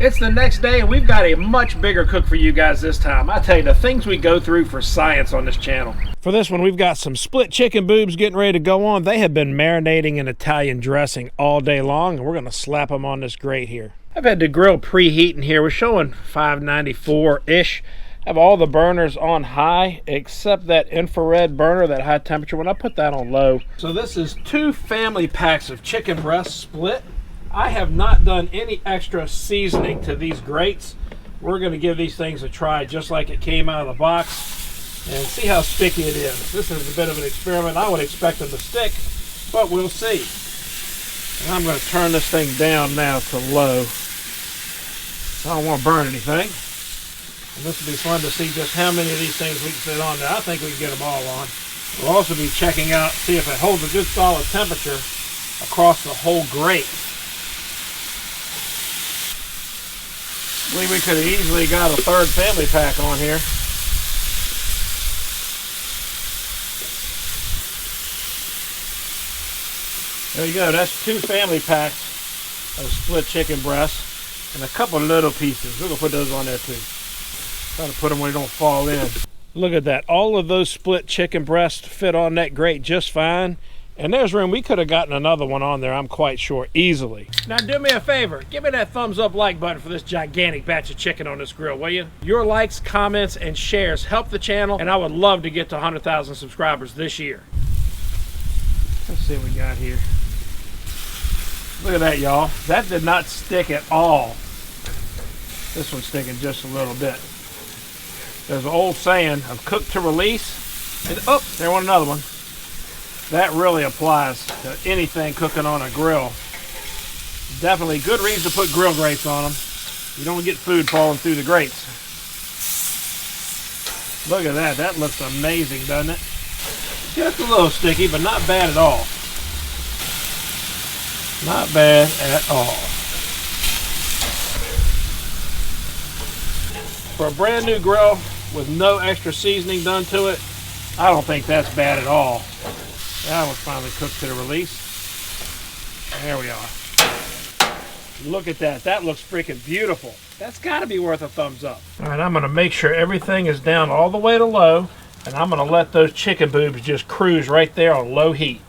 It's the next day and we've got a much bigger cook for you guys this time. I tell you, the things we go through for science on this channel. For this one, we've got some split chicken boobs getting ready to go on. They have been marinating in Italian dressing all day long, and we're gonna slap them on this grate here. I've had the grill preheating here. We're showing 594-ish. I have all the burners on high except that infrared burner, that high temperature one. I put that on low. So this is 2 family packs of chicken breast split. I have not done any extra seasoning to these grates. We're going to give these things a try just like it came out of the box and see how sticky it is. This is a bit of an experiment. I would expect them to stick, but we'll see. And I'm going to turn this thing down now to low. I don't want to burn anything. And this will be fun to see just how many of these things we can fit on there. I think we can get them all on. We'll also be checking out, see if it holds a good solid temperature across the whole grate. I believe we could have easily got a 3rd family pack on here. There you go, that's 2 family packs of split chicken breasts and a couple of little pieces. We're going to put those on there too. Try to put them where they don't fall in. Look at that, all of those split chicken breasts fit on that grate just fine. And there's room, we could have gotten another one on there, I'm quite sure, easily. Now do me a favor, give me that thumbs up like button for this gigantic batch of chicken on this grill, will you? Your likes, comments, and shares help the channel, and I would love to get to 100,000 subscribers this year. Let's see what we got here. Look at that, y'all. That did not stick at all. This one's sticking just a little bit. There's an old saying of cook to release. And, oh, there went another one. That really applies to anything cooking on a grill. Definitely good reason to put grill grates on them. You don't get food falling through the grates. Look at that. That looks amazing, doesn't it? Just a little sticky, but not bad at all. Not bad at all. For a brand new grill with no extra seasoning done to it, I don't think that's bad at all. That one's finally cooked to the release. There we are. Look at that. That looks freaking beautiful. That's got to be worth a thumbs up. All right, I'm going to make sure everything is down all the way to low, and I'm going to let those chicken boobs just cruise right there on low heat.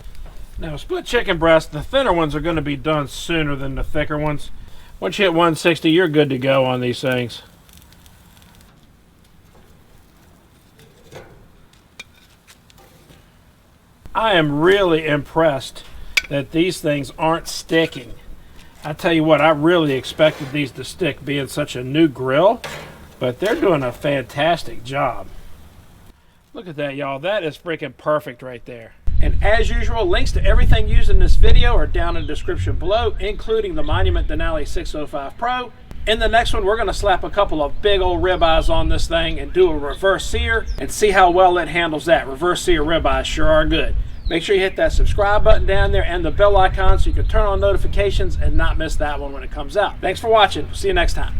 Now, split chicken breast, the thinner ones are going to be done sooner than the thicker ones. Once you hit 160, you're good to go on these things. I am really impressed that these things aren't sticking. I tell you what, I really expected these to stick being such a new grill, but they're doing a fantastic job. Look at that, y'all. That is freaking perfect right there. And as usual, links to everything used in this video are down in the description below, including the Monument Denali 605 Pro. In the next one, we're going to slap a couple of big old ribeyes on this thing and do a reverse sear and see how well it handles that. Reverse sear ribeyes sure are good. Make sure you hit that subscribe button down there and the bell icon so you can turn on notifications and not miss that one when it comes out. Thanks for watching. See you next time.